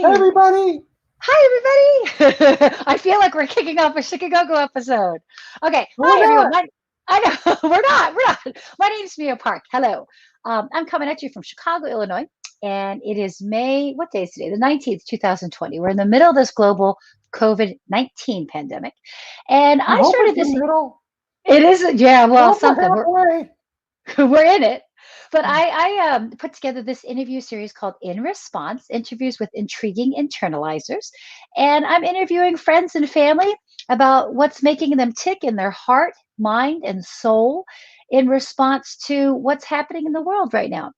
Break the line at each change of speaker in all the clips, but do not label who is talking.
Hi.
Everybody,
Hi, everybody. I feel like we're kicking off a Chic-A-Go-Go episode. Okay.
but we're
Hi, everyone.
not.
I know we're not. My name's Mia Park. Hello. I'm coming at you from Chicago, Illinois, and it is May. What day is today? The 19th, 2020. We're in the middle of this global COVID-19 pandemic, and
I
I
hope it's
started
the
this.
middle.
It is, yeah.
I
Well,
hope we're
something.
halfway.
We're in it. But I put together this interview series called In Response Interviews with Intriguing Internalizers. And I'm interviewing friends and family about what's making them tick in their heart, mind, and soul in response to what's happening in the world right now.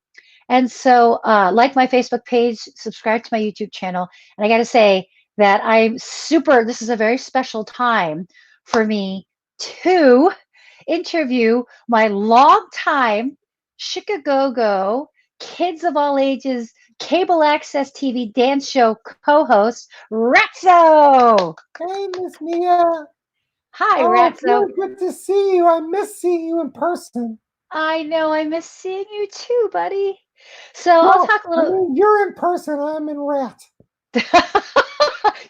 And so, like my Facebook page, subscribe to my YouTube channel. And I got to say that this is a very special time for me to interview my longtime Chic-A-Go-Go, kids of all ages, cable access TV dance show co-host, Ratso.
Hey, Miss Mia.
Hi,
Oh, it's
Ratso.
really good to see you. I miss seeing you in person.
I know I miss seeing you too, buddy. So I'll
Well,
talk a
I
little.
mean, you're in person. I'm in rat.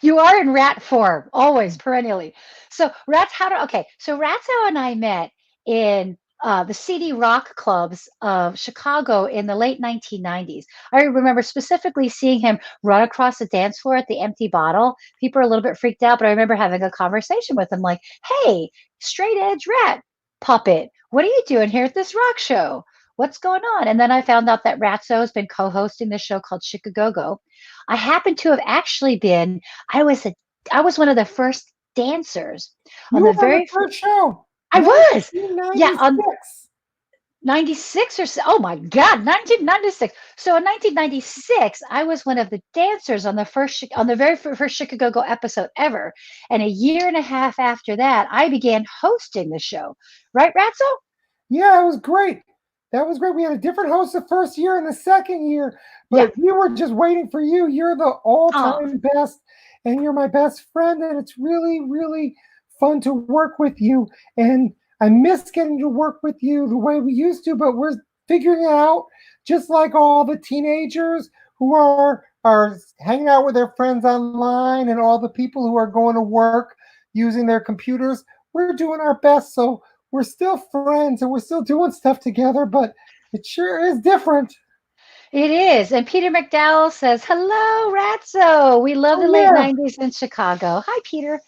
You are in rat form, always, perennially. So so Ratso and I met in the CD rock clubs of Chicago in the late 1990s. I remember specifically seeing him run across the dance floor at the Empty Bottle. People are a little bit freaked out, but I remember having a conversation with him like, hey, straight edge rat puppet, what are you doing here at this rock show? What's going on? And then I found out that Ratso has been co-hosting this show called Chic-A-Go-Go. I happen to have actually been, I was a, I was one of the first dancers on
You
the
were on the
very,
first show,
I was, yeah, on
1996.
96 or so. Oh my God, 1996. So in 1996, I was one of the dancers on on the very first Chicago episode ever. And a year and a half after that, I began hosting the show. Right, Ratso?
Yeah, it was great. That was great. We had a different host the first year and the second year,
Yeah.
but we were just waiting for you. You're the
Oh,
all-time best, and you're my best friend, and it's really, really fun to work with you. And I miss getting to work with you the way we used to, but we're figuring it out, just like all the teenagers who are hanging out with their friends online and all the people who are going to work using their computers. We're doing our best, so we're still friends and we're still doing stuff together, but it sure is different.
it is. And Peter McDowell says, hello, Ratso. We love
Oh
the late
yeah.
90s in Chicago. Hi, Peter.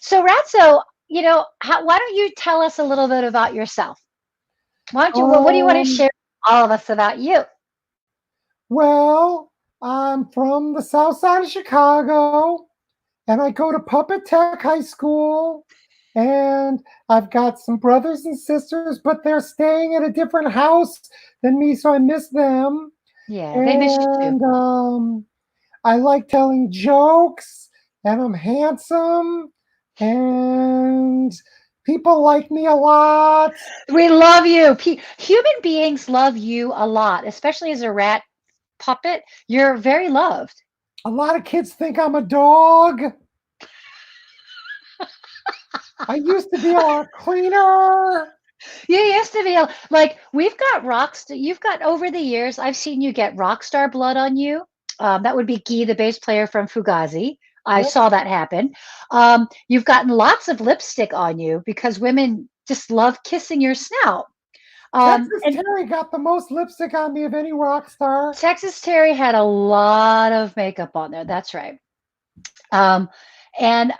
So Ratso, why don't you tell us a little bit about yourself? Why don't you, what do you want to
Um,
share with all of us about you?
well, I'm from the south side of Chicago and I go to Puppet Tech High School. And I've got some brothers and sisters, but they're staying at a different house than me, so I miss them.
Yeah, they miss you too.
And I like telling jokes, and I'm handsome, and people like me a lot.
We love you. Human beings love you a lot, especially as a rat puppet. You're very loved.
A lot of kids think I'm a dog. I used to be a lot cleaner.
You used to be like we've got rocks. You've got over the years. I've seen you get rock star blood on you. That would be Guy, the bass player from Fugazi. I
Yep.
saw that happen. You've gotten lots of lipstick on you because women just love kissing your snout.
Texas
And
Terry got the most lipstick on me of any rock star.
Texas Terry had a lot of makeup on there. That's right. Um, and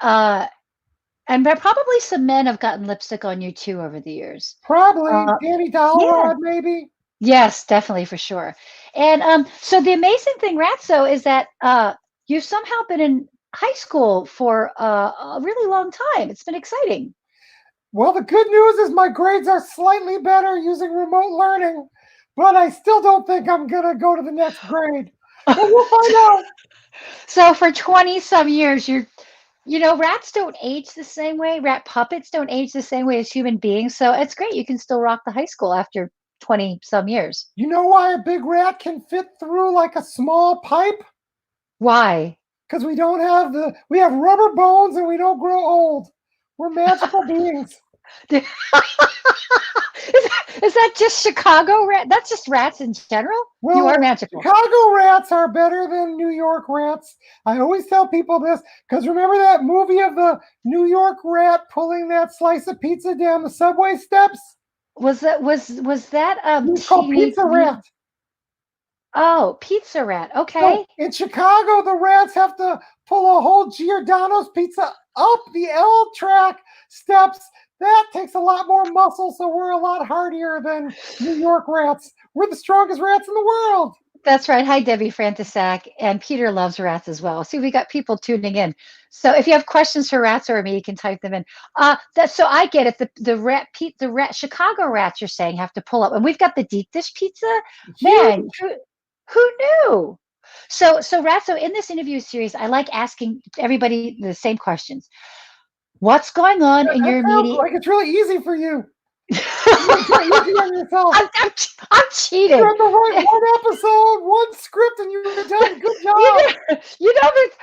probably some men have gotten lipstick on you too over the years.
Probably
Uh,
Danny
yeah.
Dalrod, maybe.
Yes, definitely for sure. And so the amazing thing, Ratso, is that you've somehow been in high school for a really long time. It's been exciting.
Well, the good news is my grades are slightly better using remote learning, but I still don't think I'm going to go to the next grade. But we'll find out.
So for 20 some years, rats don't age the same way. Rat puppets don't age the same way as human beings. So it's great. You can still rock the high school after 20 some years.
You know why a big rat can fit through like a small pipe?
Why?
Because we have rubber bones and we don't grow old. We're magical beings.
is, is that just Chicago rat? That's just rats in general? You are
Well,
magical.
Chicago rats are better than New York rats. I always tell people this because remember that movie of the New York rat pulling that slice of pizza down the subway steps?
Was that
It was called
Teenage
Pizza Rat.
Mutant? Oh, Pizza Rat.
So
Okay.
in Chicago, the rats have to pull a whole Giordano's pizza up the L track steps. That takes a lot more muscle, so we're a lot hardier than New York rats. We're the strongest rats in the world.
That's right. Hi, Debbie Frantisak. And Peter loves rats as well. See, we got people tuning in. So if you have questions for rats or me, you can type them in. So I get it. The Chicago rats you're saying have to pull up, and we've got the deep dish pizza. Man,
Huge.
who knew? So Ratso, in this interview series, I like asking everybody the same questions. What's going on in
That
your
sounds
immediate?
like it's really easy for you. You're easy on yourself.
I'm
You
cheating.
have to write one episode, one script, and you're done. Good job.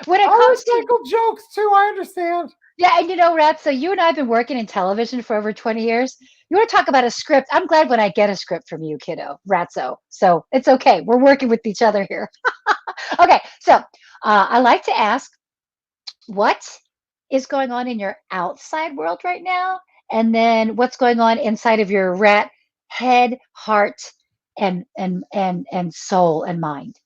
When it
I
comes to
recycle jokes too. I understand.
yeah, and Rat, so you and I have been working in television for over 20 years. You want to talk about a script? I'm glad when I get a script from you, kiddo, Ratso. So it's okay. We're working with each other here. Okay, so I like to ask, what is going on in your outside world right now? And then what's going on inside of your rat head, heart, and soul and mind?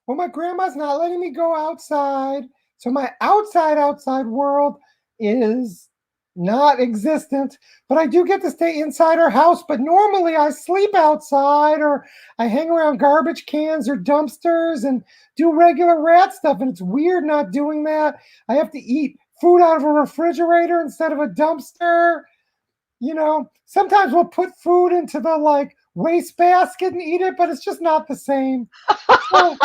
Well, my grandma's not letting me go outside. So my outside world is not existent, but I do get to stay inside our house. But normally I sleep outside or I hang around garbage cans or dumpsters and do regular rat stuff. And it's weird not doing that. I have to eat food out of a refrigerator instead of a dumpster. Sometimes we'll put food into the like waste basket and eat it, but it's just not the same. So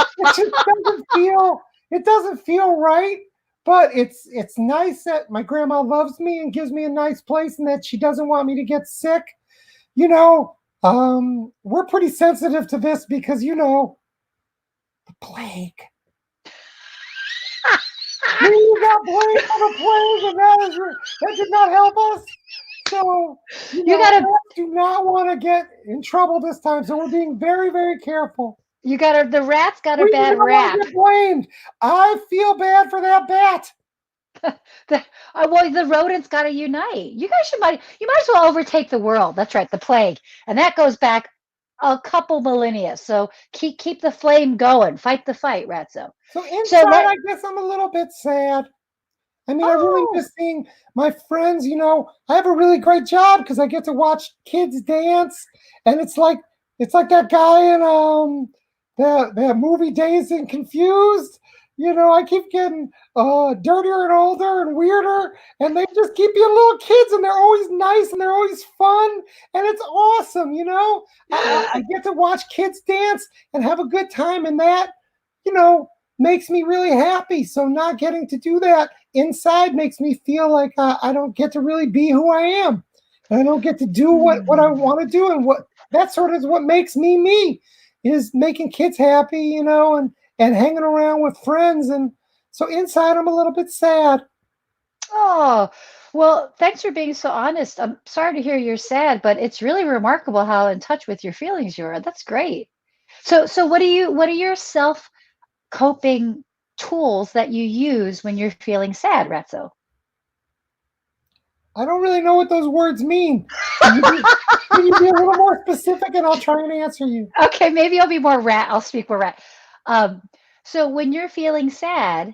it doesn't feel right, but it's nice that my grandma loves me and gives me a nice place and that she doesn't want me to get sick. We're pretty sensitive to this because the plague. We got blamed for the plague, and that did not help us. So,
You got to
I do not want to get in trouble this time. So we're being very, very careful.
the rat's got a
We do
bad
not want to
rap.
get blamed. I feel bad for that bat.
Well, the rodents got to unite. You might as well overtake the world. That's right, the plague, and that goes back a couple millennia. So keep the flame going. Fight the fight, Ratso.
So
So
inside, I guess I'm a little bit sad. I mean, I really
oh
miss seeing my friends. I have a really great job because I get to watch kids dance, and it's like that guy in that movie Dazed and Confused. I keep getting dirtier and older and weirder, and they just keep being little kids, and they're always nice and they're always fun, and it's awesome. I get to watch kids dance and have a good time, and that you know makes me really happy. So not getting to do that inside makes me feel like I don't get to really be who I am. And I don't get to do what I want to do. And what that sort of is what makes me me is making kids happy, and hanging around with friends. And so inside, I'm a little bit sad.
oh well, thanks for being so honest. I'm sorry to hear you're sad, but it's really remarkable how in touch with your feelings you are. That's great. So what are your self coping tools that you use when you're feeling sad, Ratso?
I don't really know what those words mean. Can you be a little more specific and I'll try and answer you?
Okay, maybe I'll be more rat. I'll speak more rat. Um, so when you're feeling sad,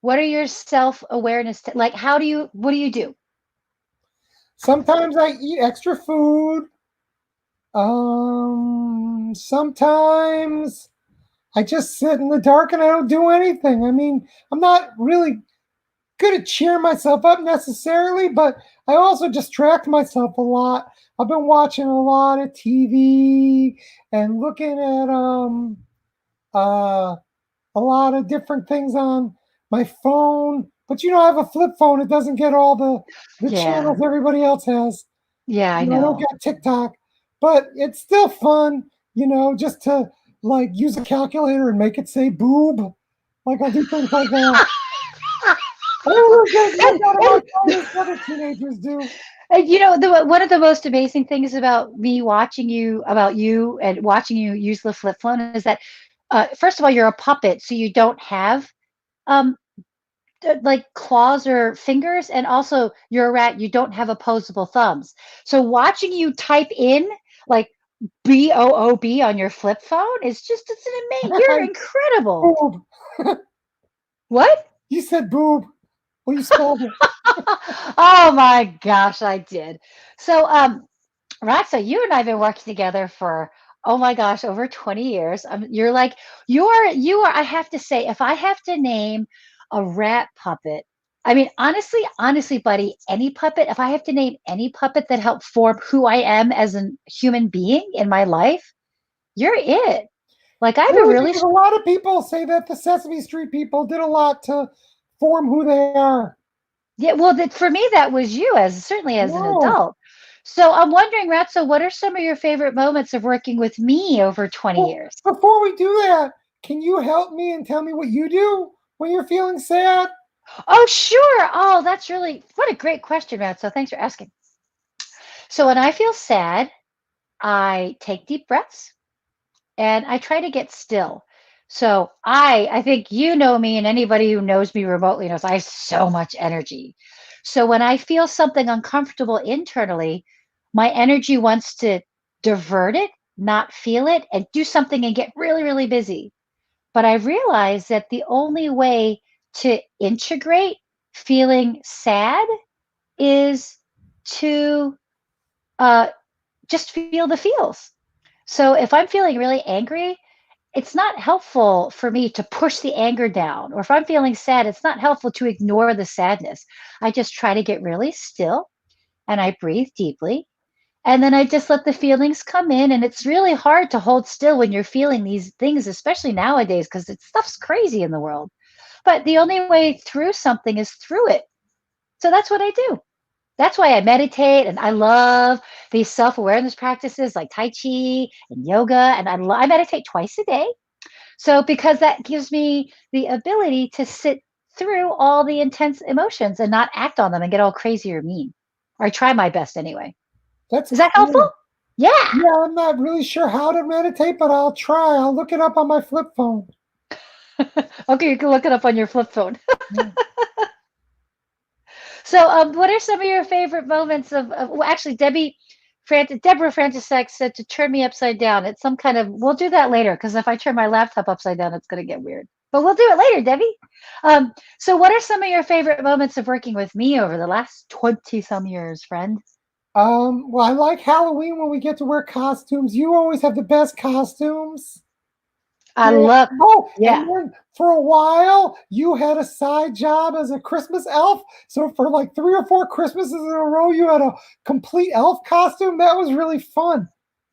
what are your self-awareness like? What do you do?
Sometimes I eat extra food. Sometimes I just sit in the dark and I don't do anything. I mean, I'm not really good at cheering myself up necessarily, but I also distract myself a lot. I've been watching a lot of TV and looking at uh a lot of different things on my phone. But I have a flip phone. It doesn't get all the
Yeah,
channels everybody else has.
yeah, I
I don't
know.
get TikTok, but it's still fun, just to like use a calculator and make it say boob. Like I'll do things like that. I don't really get as much
And,
out of my
and
phone as other teenagers do.
You know, one of the most amazing things about me watching you, about you, and watching you use the flip phone is that, first of all, you're a puppet, so you don't have um, like claws or fingers, and also you're a rat, you don't have opposable thumbs. So watching you type in like BOOB on your flip phone is just, it's an amazing, you're incredible.
Boob.
What?
You said boob. Well, you spelled it.
Oh my gosh, I did. So, Ratso, you and I have been working together for, oh my gosh, over 20 years. You're like, I have to say, if I have to name a rat puppet, I mean, honestly, buddy, any puppet, if I have to name any puppet that helped form who I am as a human being in my life, you're it. Like, I have a
Really,
really,
because a lot of people say that the Sesame Street people did a lot to form who they are.
yeah, well, that for me, that was you, as certainly as an
No.
adult. So I'm wondering, Ratso, what are some of your favorite moments of working with me over 20
Well,
years?
before we do that, can you help me and tell me what you do when you're feeling sad?
Oh, sure. Oh, that's really, what a great question, Ratso. Thanks for asking. So when I feel sad, I take deep breaths and I try to get still. So I think you know me, and anybody who knows me remotely knows I have so much energy. So when I feel something uncomfortable internally, my energy wants to divert it, not feel it, and do something and get really, really busy. But I realized that the only way to integrate feeling sad is to uh, just feel the feels. So if I'm feeling really angry, it's not helpful for me to push the anger down. Or if I'm feeling sad, it's not helpful to ignore the sadness. I just try to get really still and I breathe deeply. And then I just let the feelings come in. And it's really hard to hold still when you're feeling these things, especially nowadays, because stuff's crazy in the world. But the only way through something is through it. So that's what I do. That's why I meditate and I love these self-awareness practices like Tai Chi and yoga. And I meditate twice a day. So, because that gives me the ability to sit through all the intense emotions and not act on them and get all crazy or mean. Or I try my best anyway.
That's
Is that helpful?
cool.
Yeah.
Yeah, I'm not really sure how to meditate, but I'll try. I'll look it up on my flip phone.
Okay, you can look it up on your flip phone.
Yeah.
So, what are some of your favorite moments well, actually, Deborah Francisek said to turn me upside down. It's some kind of, we'll do that later because if I turn my laptop upside down, it's going to get weird. But we'll do it later, Debbie. So, what are some of your favorite moments of working with me over the last 20 some years, friend?
Well, I like Halloween when we get to wear costumes. You always have the best costumes.
I
Yeah.
love,
Oh, and
yeah.
then for a while, you had a side job as a Christmas elf. So for like 3 or 4 Christmases in a row, you had a complete elf costume. That was really fun.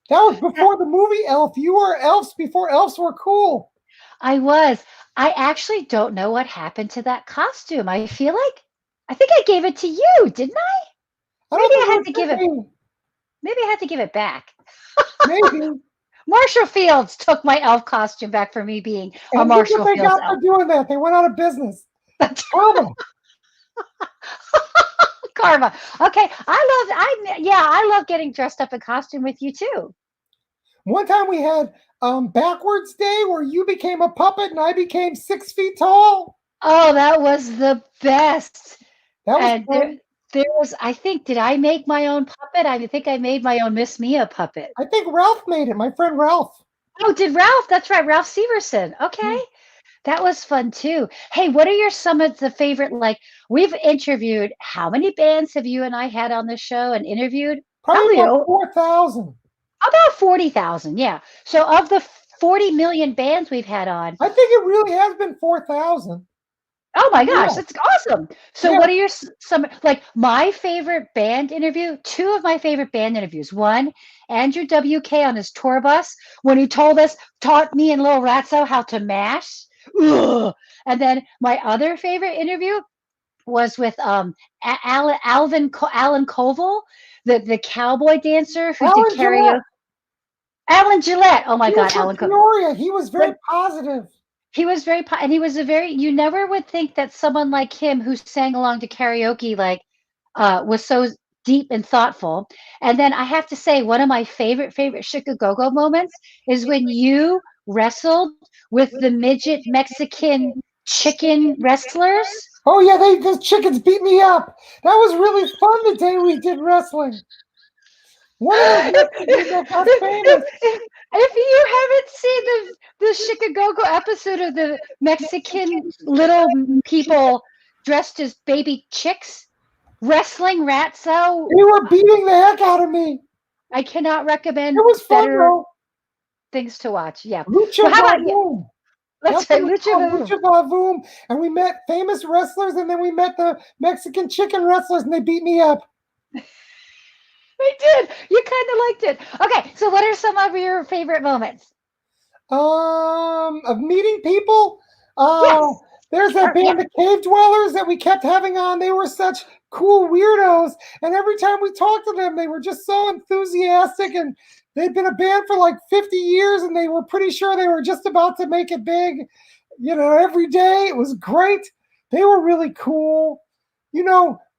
That was before the movie Elf. You were elves before elves were cool.
I was. I actually don't know what happened to that costume. I feel like, I think I gave it to you, didn't I?
I don't
Maybe
think
I
it
had
was
to give
for
it,
me.
maybe I had to give it back.
Maybe.
Marshall Fields took my elf costume back for me being a
And look what
Marshall
they
Fields
got for
elf.
doing that. They went out of business. Karma.
Karma. Okay, I love getting dressed up in costume with you too.
One time we had backwards day where you became a puppet and I became 6 feet tall.
Oh, that was the best.
That was
And
fun.
there was, I think, did I make my own puppet? I think I made my own Miss Mia puppet.
I think Ralph made it. My friend Ralph.
Oh, did Ralph? That's right, Ralph Severson. Okay. That was fun too. Hey, what are your some of the favorite? Like, we've interviewed, how many bands have you and I had on the show and interviewed?
Probably
Probably
about 4,000.
about 40,000. Yeah. So, of the 40 million bands we've had on,
I think it really has been 4,000.
oh my gosh,
Yeah.
that's awesome. So,
Yeah.
what are your some, like, my favorite band interview? Two of my favorite band interviews. One, Andrew WK on his tour bus when he taught me and Lil Ratso how to mash. Ugh. And then my other favorite interview was with Alan Koval, the cowboy dancer who did
Alan
karaoke.
Gillette.
Alan Gillette. Oh my
He was
God,
from
Alan.
Peoria. He was very positive.
He was and he was a very, you never would think that someone like him who sang along to karaoke, like, was so deep and thoughtful. And then I have to say, one of my favorite Chic-A-Go-Go moments is when you wrestled with the midget Mexican chicken wrestlers.
Oh yeah, the chickens beat me up. That was really fun the day we did wrestling. One of those Mexicans that got famous.
If you haven't seen the Chicago episode of the Mexican little people dressed as baby chicks wrestling Ratso,
They were beating the heck out of me.
I cannot
It
recommend
was fun
better
though.
things to watch. Yeah.
Lucha
Well, how about you?
Vavoom.
Let's
That's what
say
it's
Lucha
called,
Voodoo.
Lucha Vavoom. And we met famous wrestlers, and then we met the Mexican chicken wrestlers, and they beat me up.
I did. You kind of liked it. Okay, so what are some of your favorite moments?
Of meeting people. Uh,
Yes.
there's that
Yeah.
band, the Cave Dwellers, that we kept having on. They were such cool weirdos, and every time we talked to them, they were just so enthusiastic. And they'd been a band for like 50 years, and they were pretty sure they were just about to make it big. Every day it was great. They were really cool.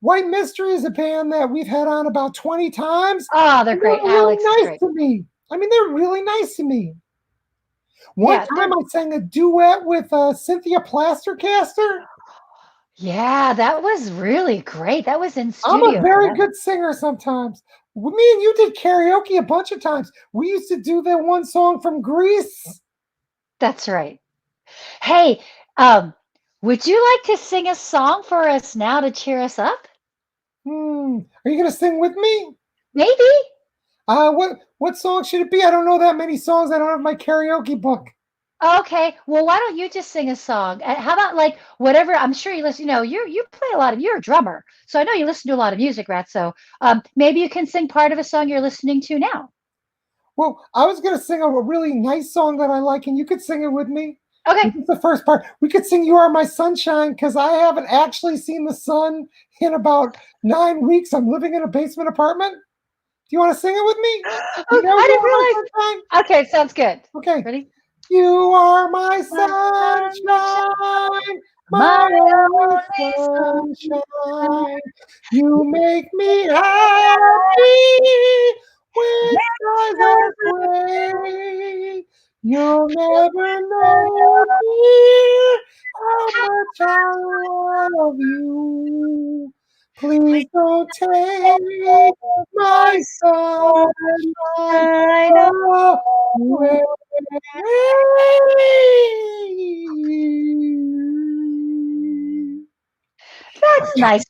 White Mystery is a band that we've had on about 20 times.
Oh, they're
And
great.
they're really
Alex is
nice
great.
to me. I mean, they're really nice to me. One
Yeah,
time I sang a duet with Cynthia Plastercaster.
yeah, that was really great. That was in
I'm a
studio,
very
correct?
good singer sometimes. Me and you did karaoke a bunch of times. We used to do that one song from Greece.
That's right. Hey, um, would you like to sing a song for us now to cheer us up?
Are you going to sing with me?
Maybe.
What song should it be? I don't know that many songs. I don't have my karaoke book.
Okay. Well, why don't you just sing a song? How about like whatever? I'm sure you listen. You play a lot of. You're a drummer, so I know you listen to a lot of music, Rat. So maybe you can sing part of a song you're listening to now.
Well, I was going to sing a really nice song that I like, and you could sing it with me.
Okay.
This is the first part. We could sing "You Are My Sunshine" because I haven't actually seen the sun in about 9 weeks. I'm living in a basement apartment. Do you want to sing it with me? You
Oh,
know
I
"You Are My
didn't
Sunshine"?
realize. Okay, sounds good.
Okay.
Ready?
You are my
My sunshine,
sunshine,
my
my only
only sunshine.
sunshine. You make me happy when skies are gray. You'll never know, dear, how much I love you. Please don't take my sunshine away.
That's nice.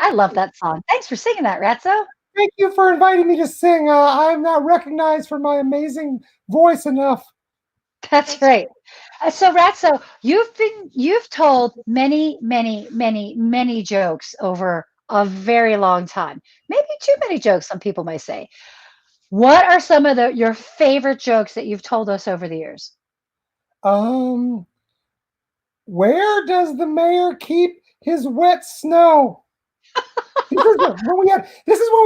I love that song. Thanks for singing that, Ratso.
Thank you for inviting me to sing. I'm not recognized for my amazing voice enough.
That's right. So, Ratso, you've told many jokes over a very long time. Maybe too many jokes, some people might say. What are some of your favorite jokes that you've told us over the years?
Um, where does the mayor keep his wet snow? This is when we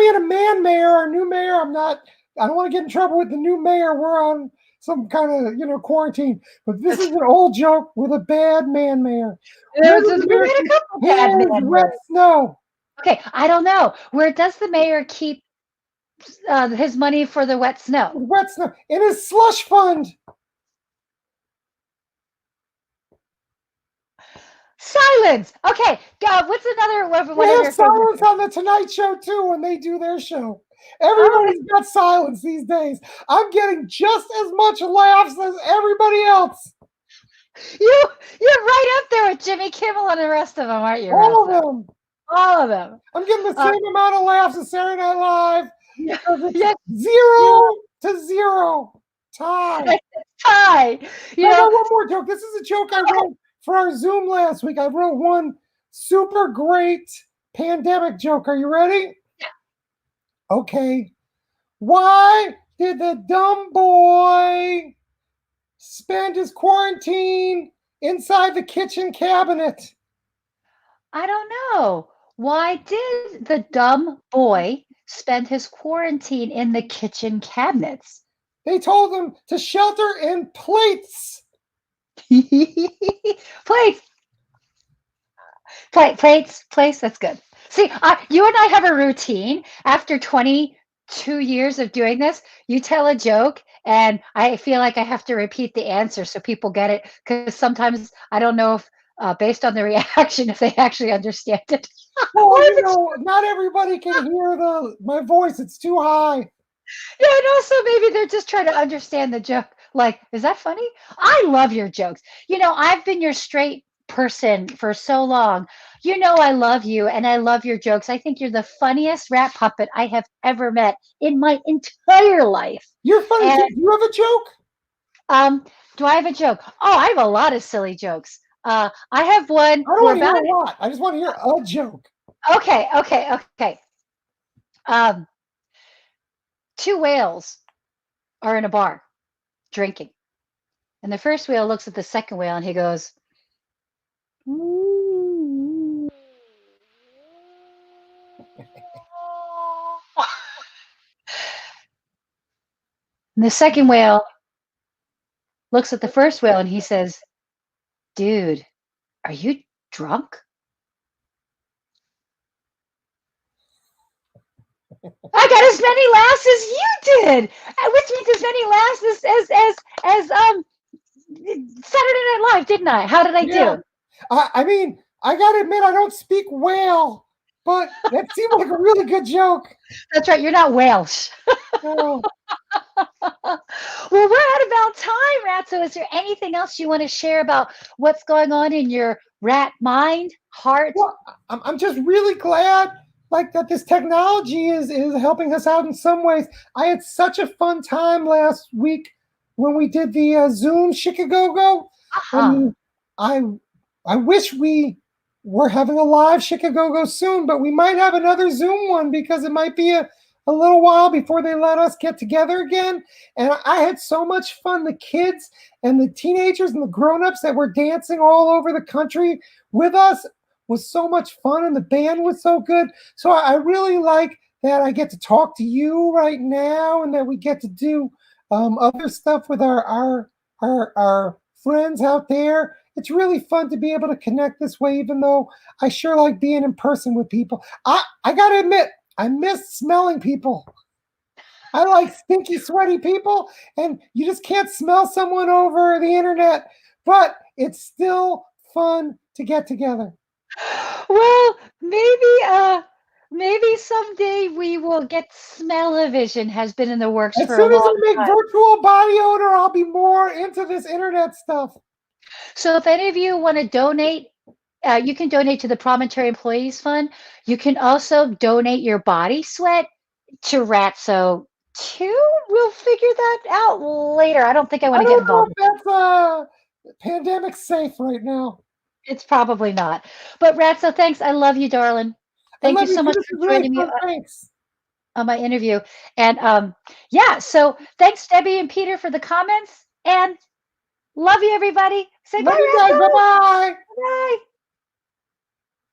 had a man mayor, our new mayor. I don't want to get in trouble with the new mayor. We're on some kind of quarantine. But this is an old joke with a bad man mayor. Where does the
We've
mayor
had a
keep
couple bad
his
men
wet
mayors.
snow?
Okay, I don't know. Where does the mayor keep his money for the wet snow?
Wet snow in his slush fund.
Silence. Okay, what's another
They
one of
have
your favorite
silence
jokes?
on the Tonight Show too when they do their show.
Oh,
Everybody's got silence these days. I'm getting just as much laughs as everybody else.
you're right up there with Jimmy Kimmel and the rest of them, aren't you,
All of
Ratso?
them.
All of them.
I'm getting the
Uh,
same amount of laughs as Saturday Night Live
yeah,
because it's
yes,
0-0 tie.
tie. You
I
know,
got one more joke. This is a joke I wrote for our Zoom last week. I wrote one super great pandemic joke. Are you ready? Okay. Why did the dumb boy spend his quarantine inside the kitchen cabinet?
I don't know. Why did the dumb boy spend his quarantine in the kitchen cabinets?
They told him to shelter in plates.
Plates, plates. That's good. See, you and I have a routine. After 22 years of doing this, you tell a joke, and I feel like I have to repeat the answer so people get it. Because sometimes I don't know if, based on the reaction, if they actually understand it, or
Well,
if it's
not everybody can hear the my voice. It's too high.
yeah, and also maybe they're just trying to understand the joke. Like, is that funny? I love your jokes. I've been your straight person for so long. I love you and I love your jokes. I think you're the funniest rat puppet I have ever met in my entire life.
You're funny.
And
Do you have a joke?
um, do I have a joke? Oh, I have a lot of silly jokes. I have one.
I don't
We're
want to hear
about
a lot. I just want to hear a joke.
okay, okay, okay. Um, two whales are in a bar drinking. And the first whale looks at the second whale and he goes, "Ooh." And the second whale looks at the first whale and he says, "Dude, are you drunk?" I got as many laughs as you did, which means as many laughs as Saturday Night Live, didn't I? How did I
Yeah.
do?
I mean, I gotta admit, I don't speak whale, but that seemed like a really good joke.
That's right, you're not Welsh.
Oh,
Well, we're at about time, Ratso. Is there anything else you want to share about what's going on in your rat mind, heart?
well, I'm just really glad like that this technology is helping us out in some ways. I had such a fun time last week when we did the Zoom Chic-A-Go-Go. I
Uh-huh.
mean, I I wish we were having a live Chic-A-Go-Go soon, but we might have another Zoom one because it might be a little while before they let us get together again. And I had so much fun. The kids and the teenagers and the grown-ups that were dancing all over the country with us was so much fun, and the band was so good. So I really like that I get to talk to you right now, and that we get to do other stuff with our friends out there. It's really fun to be able to connect this way, even though I sure like being in person with people. I gotta admit, I miss smelling people. I like stinky, sweaty people, and you just can't smell someone over the internet, but it's still fun to get together.
Well, maybe someday we will get smell-o-vision has been in the works
As
for a
soon as
long
they make
time.
virtual body odor, I'll be more into this internet stuff.
So if any of you want to donate, you can donate to the Promontory Employees Fund. You can also donate your body sweat to Ratso too. We'll figure that out later. I don't think I want
I
to get
don't know
involved.
if that's pandemic safe right now.
It's probably not. But Ratso, thanks. I love you, darling.
I
Thank you
love you
so
too.
much
This
for
is really
joining me
fun. Thanks.
on my interview. And yeah, so thanks, Debbie and Peter, for the comments. And love you, everybody. Say
Love
bye,
you guys. Bye
Ratso.
bye.
Bye.